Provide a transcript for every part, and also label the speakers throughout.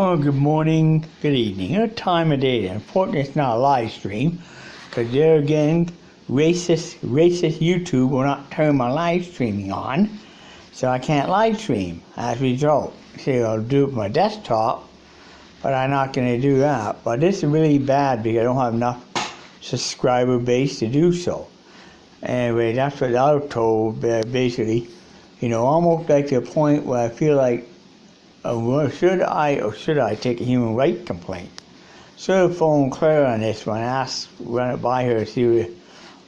Speaker 1: Oh, good morning, good evening. What time of day? Unfortunately, it's not a live stream, because there again, racist YouTube will not turn my live streaming on, so I can't live stream. As a result, see, I'll do it with my desktop, but I'm not going to do that. But this is really bad because I don't have enough subscriber base to do so. Anyway, that's what I was told, basically. You know, almost like to a point where I feel like, should I take a human rights complaint? Should I phone Claire on this one, run it by her, see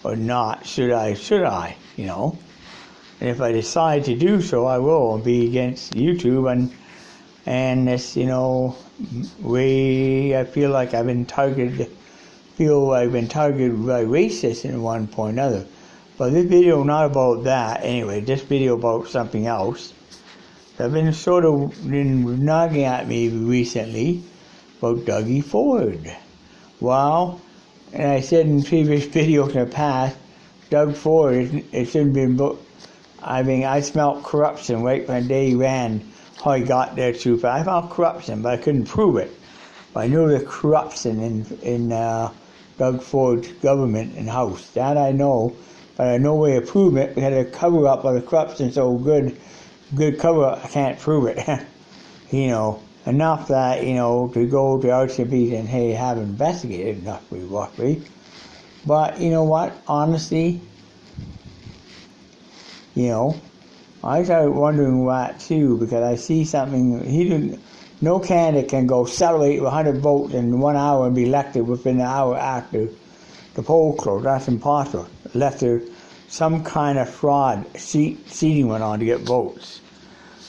Speaker 1: or not? Should I, you know? And if I decide to do so, I will be against YouTube and this, you know, way I feel like I've been targeted by racists in one point or another. But this video not about that. Anyway, this video about something else. I've been sort of nagging at me recently about Dougie Ford. Well, and I said in previous videos in the past, Doug Ford, it shouldn't be booked. I mean, I smelled corruption right when they ran, how he got there too fast. I found corruption, but I couldn't prove it. But I knew the corruption in Doug Ford's government and house. That I know, but I know way to prove it. We had a cover up of the corruption so good cover up, I can't prove it. You know, enough that, you know, to go to RCMP and, hey, have investigated enough roughly. But, you know what, honestly, you know, I started wondering that too, because I see something, no candidate can go celebrate 100 votes in 1 hour and be elected within an hour after the poll closed. That's impossible. Unless there's some kind of fraud seating went on to get votes.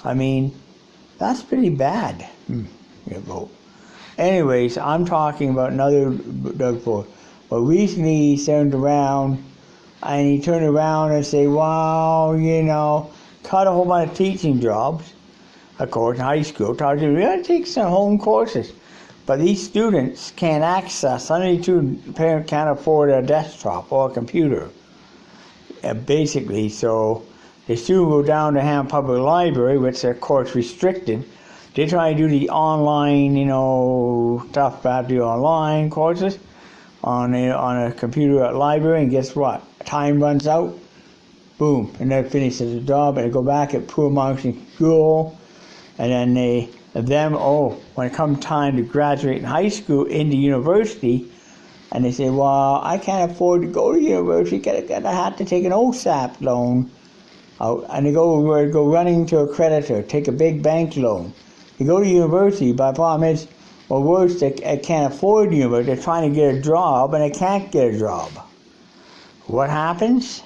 Speaker 1: I mean, that's pretty bad. Get vote. Anyways, I'm talking about another Doug Ford. Well, recently he turned around and say, well, you know, cut a whole bunch of teaching jobs, of course, in high school. Taught you to take some home courses. But these students can't access, 72 parents can't afford a desktop or a computer. Basically, so the student go down to Ham Public Library, which of course restricted. They try to do the online, you know, stuff about the online courses on a computer at library, and guess what? Time runs out, boom, and they finish the job, and they go back at poor marks in school, and then when it comes time to graduate in high school into university, and they say, well, I can't afford to go to university, I have to take an OSAP loan out. And they go running to a creditor, take a big bank loan. They go to university, but the problem is, or worse, they can't afford university. They're trying to get a job, and they can't get a job. What happens?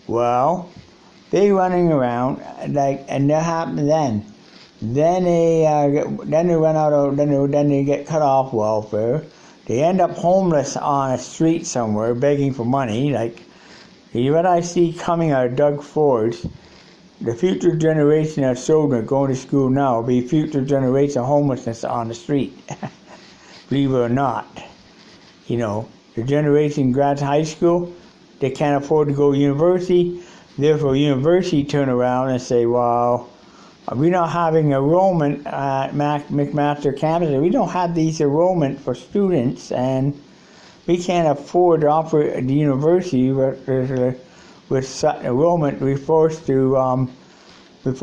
Speaker 1: Well, they running around, and that happens then. Then they run out of, then they get cut off welfare. They end up homeless on a street somewhere, begging for money. Like, what I see coming out of Doug Ford's, the future generation of children going to school now will be future generation of homelessness on the street. Believe it or not. You know, the generation grads high school, they can't afford to go to university. Therefore, university turn around and say, well, we're not having enrollment at McMaster campus. We don't have these enrollment for students, and we can't afford to operate at the university with such enrollment. We're forced to, we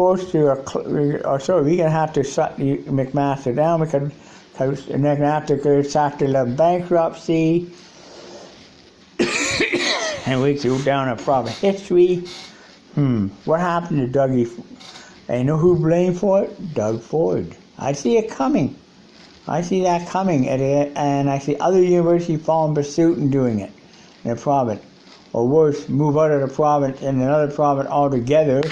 Speaker 1: can have to shut the McMaster down because McMaster could start to bankruptcy, and we go down a problem history. What happened to Dougie? And you know who blamed for it? Doug Ford. I see it coming. I see that coming, and I see other universities following pursuit and doing it in a province. Or worse, move out of the province in another province altogether,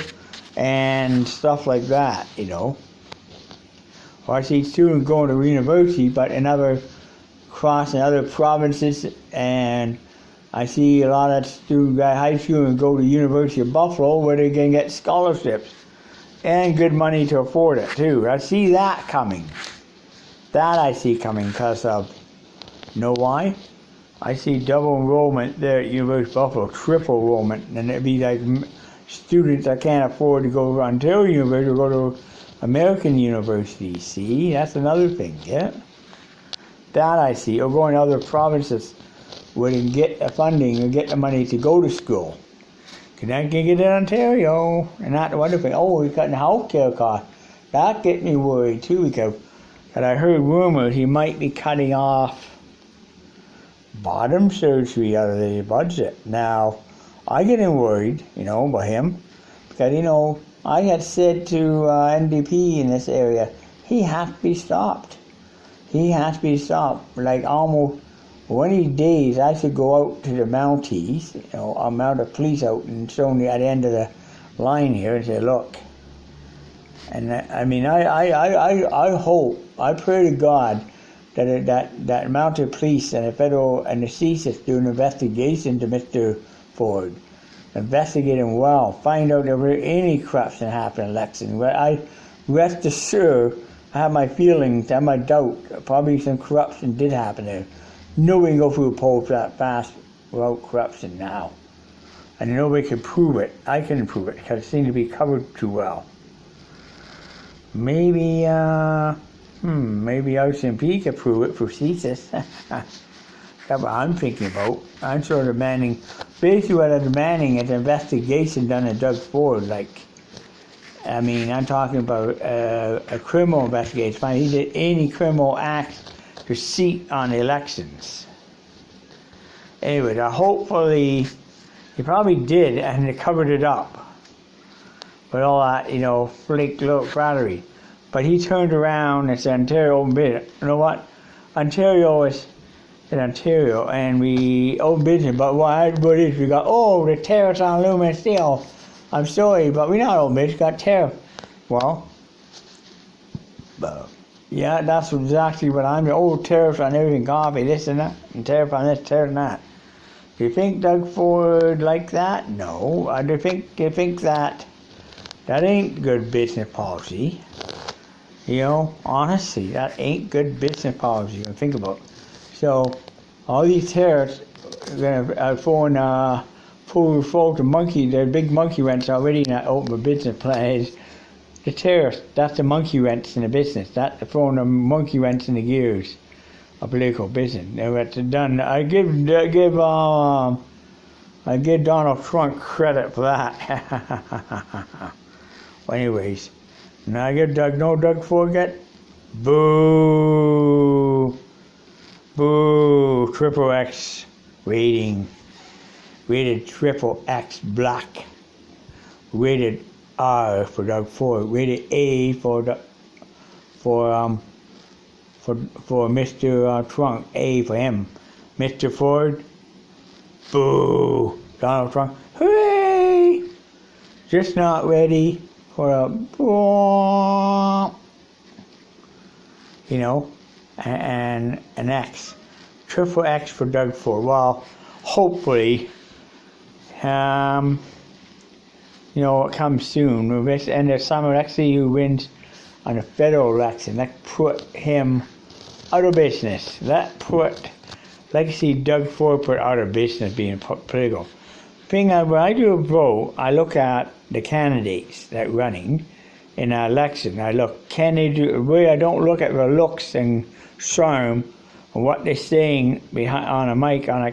Speaker 1: and stuff like that, you know. Or I see students going to university, but crossing other provinces, and I see a lot of students at high school and go to University of Buffalo where they can get scholarships. And good money to afford it, too. I see that coming. That I see coming because of, you know why? I see double enrollment there at University of Buffalo, triple enrollment. And it'd be like students that can't afford to go to Ontario University or go to American universities, see? That's another thing, yeah? That I see. Or going to other provinces where they can get funding or get the money to go to school. Connecticut can get it in Ontario. And not the other thing. Oh, we're cutting health care costs. That gets me worried too, because I heard rumors he might be cutting off bottom surgery out of the budget. Now, I getting worried, about him, because, I had said to NDP in this area, he has to be stopped. He has to be stopped. Like almost one of these days, I should go out to the Mounties, I'll mount a police out and show me at the end of the line here and say, look. And I hope, I pray to God that mounted police and the federal and the CSIS do an investigation to Mr. Ford. Investigate him well. Find out if there was any corruption happened in the election. But I rest assured, I have my feelings, I have my doubt. Probably some corruption did happen there. Nobody can go through the polls that fast without corruption now. And nobody can prove it. I can prove it because it seems to be covered too well. Maybe RCMP could prove it for CSIS. That's what I'm thinking about. I'm sort of demanding, basically what I'm demanding is an investigation done at Doug Ford. I'm talking about a criminal investigation. Find he did any criminal acts to seat on the elections. Anyway, hopefully, he probably did, and they covered it up with all that, flake little flattery. But he turned around and said, Ontario open business. You know what? Ontario is in Ontario, and we open business. But what is we got? Oh, the tariffs on aluminum and steel. I'm sorry, but we're not open business. Got tariff. Well, yeah, that's exactly what I'm. Oh, tariffs on everything, coffee, this and that, and tariff on this, tariff on that. Do you think Doug Ford like that? No. I do think that ain't good business policy. Honestly, that ain't good business policy. Think about it. So, all these tariffs are for the monkey. The big monkey rents already not open for business plans. The tariffs, that's the monkey rents in the business. That's throwing the monkey rents in the gears of political business. Now that's done. I give Donald Trump credit for that. Well, anyways. Now I give Doug Ford yet? Boo! Boo! Triple X rating. Rated Triple X black. Rated R for Doug Ford. Rated A for Mr. Trump. A for him. Mr. Ford. Boo! Donald Trump. Hooray! Just not ready for and an X. Triple X for Doug Ford. Well, hopefully, it comes soon. And there's someone actually who wins on a federal election. That put him out of business. That put, Doug Ford put out of business being political. When I do a vote, I look at the candidates that are running in an election. I look, can they do? Really, I don't look at the looks and charm and what they're saying behind on a mic on a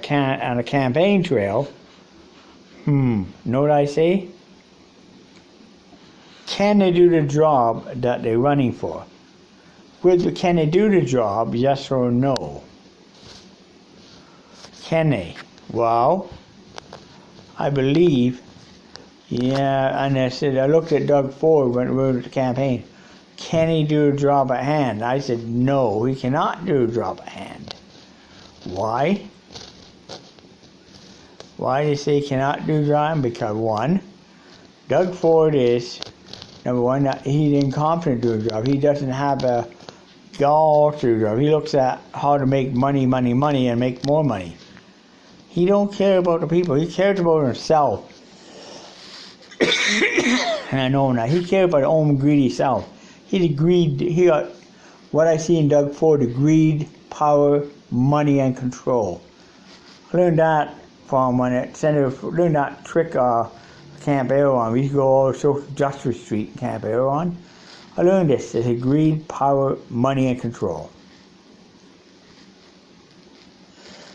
Speaker 1: campaign trail. Know what I say? Can they do the job that they're running for? Can they do the job? Yes or no? Can they? Well, I believe, and I said, I looked at Doug Ford when we were at the campaign. Can he do a job at hand? I said, no, he cannot do a job at hand. Why? Why do you say he cannot do a job? Because one, Doug Ford is, number one, he's incompetent to do a job. He doesn't have a gall to do a job. He looks at how to make money, and make more money. He don't care about the people. He cares about himself. And I know that. He cares about his own greedy self. He got what I see in Doug Ford, the greed, power, money, and control. I learned that from learned that trick Camp Aeron. We used to go all Social Justice Street in Camp Aeron. I learned this. It's greed, power, money, and control.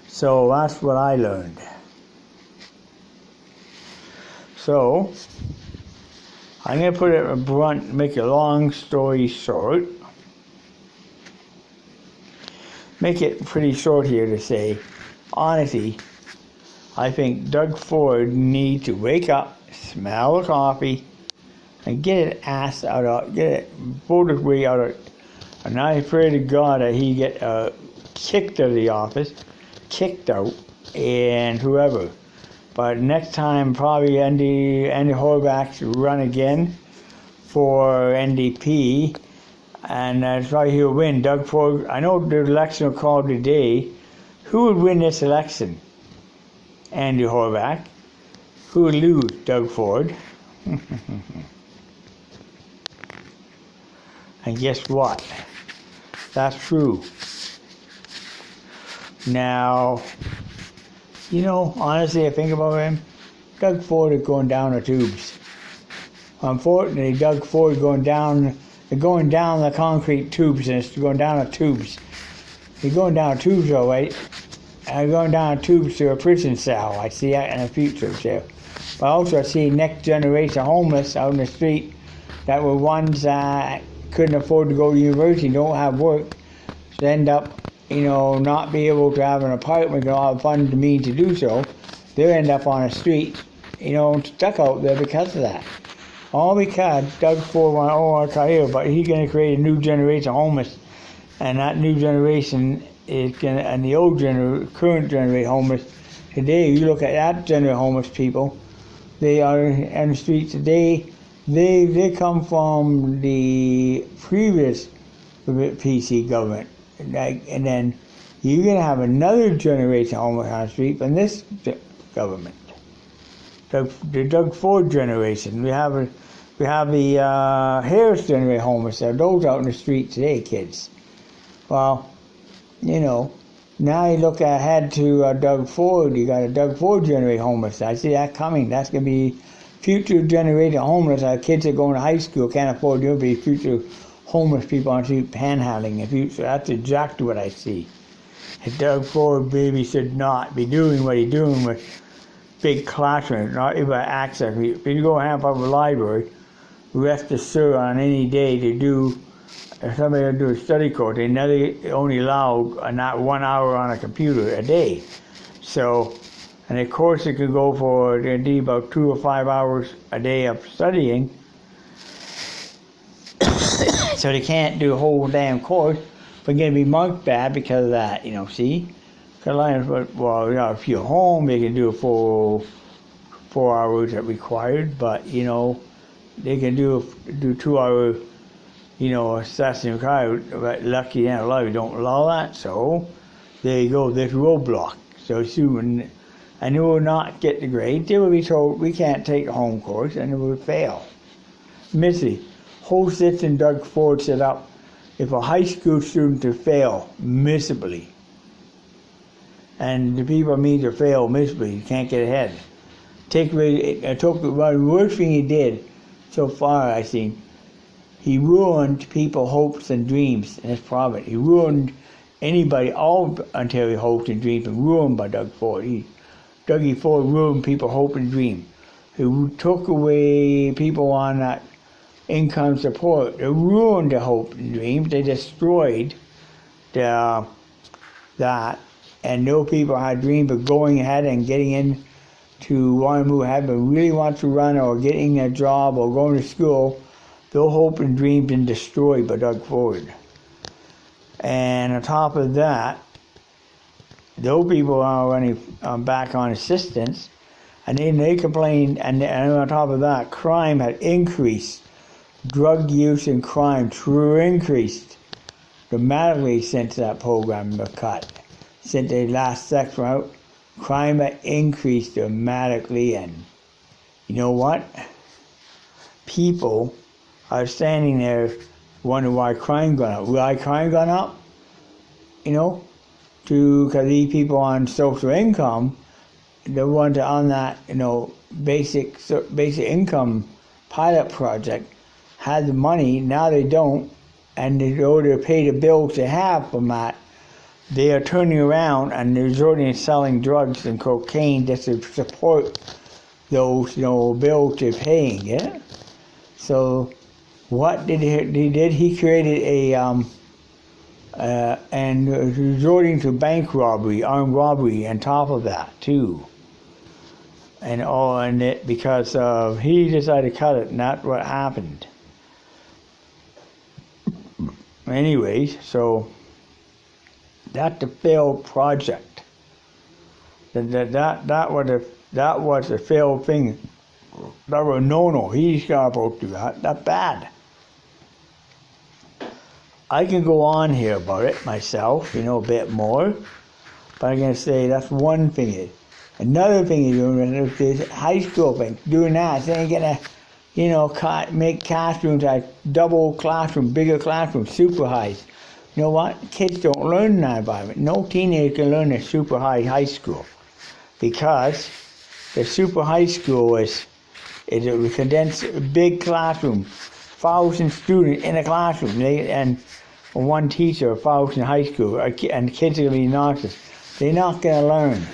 Speaker 1: So that's what I learned. So I'm going to put it blunt, make a long story short. Make it pretty short here to say, honestly, I think Doug Ford needs to wake up, smell the coffee, and get it voted way out of it. And I pray to God that he get kicked out of the office, kicked out, and whoever. But next time, probably Andy Horvath should run again for NDP, and that's why he'll win. Doug Ford, I know the election will call today. Who would win this election? Andy Horvath. Who would lose? Doug Ford. And guess what? That's true. Now, honestly, I think about him. Doug Ford is going down the tubes. Unfortunately, Doug Ford is going down the concrete tubes, and it's going down the tubes. He's going down the tubes, all right. And going down the tubes to a prison cell. I see that in the future, too. But also, I see next generation homeless out in the street that were ones that couldn't afford to go to university, don't have work, so end up, not be able to have an apartment or have funds to mean to do so. They'll end up on the street, stuck out there because of that. All because Doug Ford went, but he's going to create a new generation of homeless, and that new generation is going to, and the current generation homeless today, you look at that generation of homeless people, they are in the streets today. They come from the previous PC government, and then you're going to have another generation of homeless on the street from this government. The Doug Ford generation. We have the Harris generation homeless. Those out in the street today, kids. Well, now you look ahead to Doug Ford. You got a Doug Ford generation homeless. I see that coming. That's going to be future generation homeless. Kids that go to high school can't afford to be future homeless people on the street panhandling in the future. That's exactly what I see. And Doug Ford maybe should not be doing what he's doing with big classrooms, not even access. If you go to Public Library, rest assured on any day to do, if somebody will do a study course, they only allow not 1 hour on a computer a day. So, and of course it could go for indeed about 2 or 5 hours a day of studying. So they can't do a whole damn course, but going to be marked bad because of that, see? Well, if you're home, they can do a full 4 hours that required, but, they can do 2 hours, assessment required, but lucky and a lot of you don't allow that, so there you go, this roadblock. So soon, and they will not get the grade. They will be told, we can't take a home course, and they will fail. Missy, whole system Doug Ford set up, if a high school student to fail miserably, and the people mean to fail miserably, you can't get ahead. The worst thing he did so far, I think, he ruined people's hopes and dreams in his province. He ruined all Ontario hopes and dreams, and ruined by Doug Ford. Dougie Ford ruined people's hope and dream. He took away people on that income support. They ruined their hope and dreams. They destroyed that. And no people had dreams of going ahead and getting in to want to move ahead, but really want to run or getting a job or going to school. Their hope and dreams been destroyed by Doug Ford. And on top of that, those people are running back on assistance, and then they complained, and on top of that, crime had increased. Drug use and crime increased dramatically since that program was cut. Since the last section out, crime had increased dramatically, and you know what? People are standing there wondering why crime gone up. Why crime gone up? Because these people on social income, the ones that on that, basic income pilot project, had the money, now they don't, and in order to pay the bills they have from that, they are turning around and they're resorting to selling drugs and cocaine just to support those, bills they're paying, yeah? So what did he did? He created and resorting to bank robbery, armed robbery on top of that too. And it because he decided to cut it, and that's what happened. Anyways, so that's the failed project. That was a failed thing. That was no. He's not supposed to do that. That's bad. I can go on here about it myself, a bit more, but I'm gonna say that's one thing. Another thing he's doing is this high school thing. Doing that, they ain't gonna, make classrooms like double classroom, bigger classrooms, super high. You know what? Kids don't learn in that environment. No teenager can learn in super high school, because the super high school is a condensed big classroom, 1,000 students in a classroom, and one teacher, 1,000 high school, and the kids are gonna be nauseous. They're not gonna learn.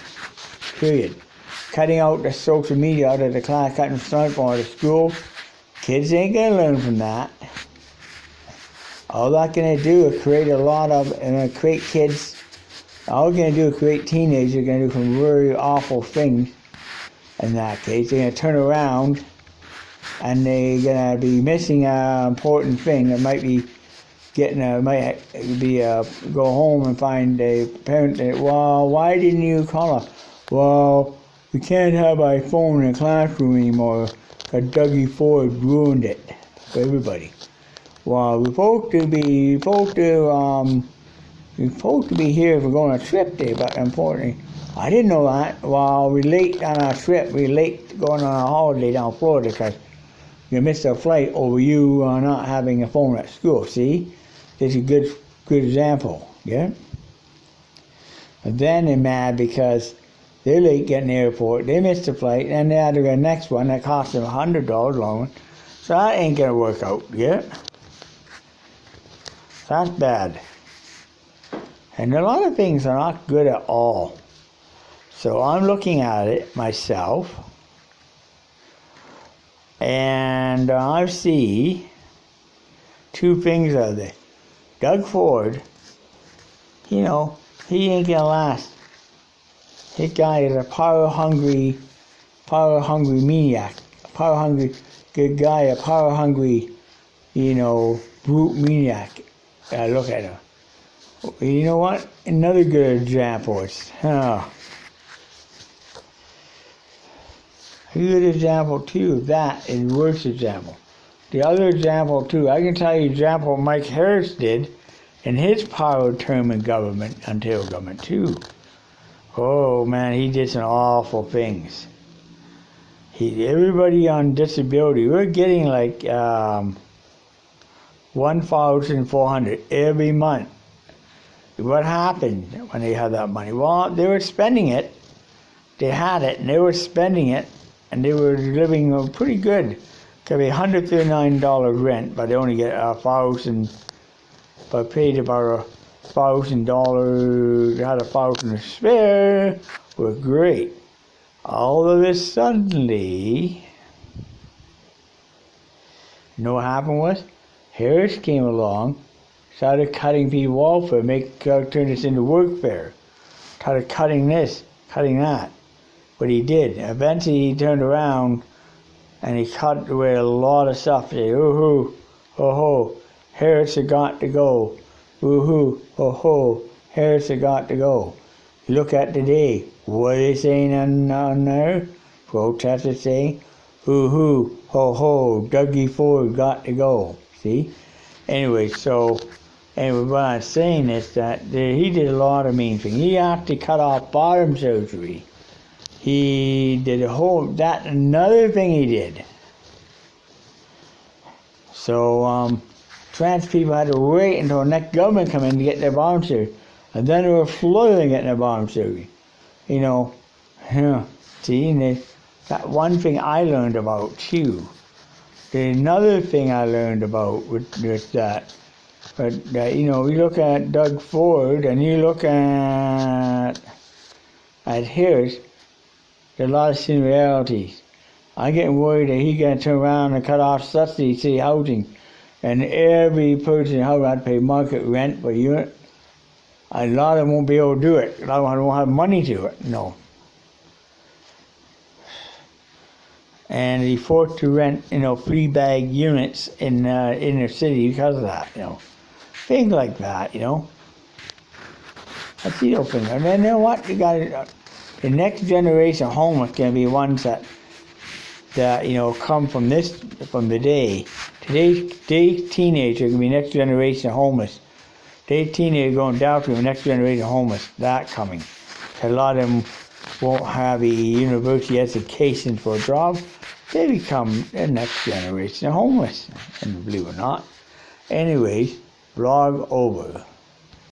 Speaker 1: Period. Cutting out the social media out of the class, cutting the smartphone out of school, kids ain't gonna learn from that. All that's gonna do is create create kids. All it's gonna do is create teenagers gonna do some very awful things. In that case, they're gonna turn around and they're gonna be missing an important thing. It might be go home and find a parent that, well, why didn't you call us? Well, we can't have our phone in the classroom anymore because Dougie Ford ruined it for everybody. Well, we're supposed to be here if we're going on a trip there, but unfortunately, I didn't know that. Well, we're late on our trip. We're late going on a holiday down Florida because you missed our flight over you not having a phone at school. See? It's a good example, yeah? And then they're mad because they're late getting to the airport, they missed the flight, and they had to go to the next one that cost them $100 long one. So that ain't gonna work out, yeah? That's bad. And a lot of things are not good at all. So I'm looking at it myself, and I see two things out of it. Doug Ford, he ain't gonna last. This guy is a power-hungry maniac, power-hungry good guy, a power-hungry, brute maniac. Look at him. You know what? Another good example is, a good example too of that is the worst example. The other example too, I can tell you example Mike Harris did in his power term in government, Ontario government too. Oh man, he did some awful things. Everybody on disability, we're getting like $1,400 every month. What happened when they had that money? Well, they were spending it. They had it, and they were spending it, and they were living pretty good. Could be $139 rent, but they only get $1,000. But paid about $1,000. They had $1,000 to spare. Were great. All of this suddenly, you know what happened was? Harris came along, started cutting people welfare, turn this into workfare. Started cutting this, cutting that. But he did. Eventually he turned around and he cut away a lot of stuff. He said, ooh-hoo, oh-ho, Harris has got to go. Ooh-hoo, oh-ho, Harris has got to go. Look at today. What are they saying on there? Protesters saying, ooh-hoo, ho-ho, Dougie Ford got to go. See? Anyway, what I'm saying is that he did a lot of mean things. He actually cut off bottom surgery. He did another thing he did. So, trans people had to wait until the next government come in to get their bottom surgery. And then they were flooding getting their bottom surgery. See, and that one thing I learned about too. another thing I learned about with that. But you know, we look at Doug Ford and you look at Harris. There's a lot of similarities. I'm getting worried that he's going to turn around and cut off subsidy city housing, and every person in the house has to pay market rent per unit. A lot of them won't be able to do it. A lot of them won't have money to do it. No. And they forced to rent, you know, free bag units in the city because of that, you know. Things like that, you know. That's the open. And then you know what? You got the next generation of homeless going to be ones that you know come from the day. Today's teenager going to be next generation of homeless. Today's teenager going down to the next generation of homeless. That coming. A lot of them won't have a university education for a job. They become the next generation of homeless, and believe it or not. Anyways, blog over.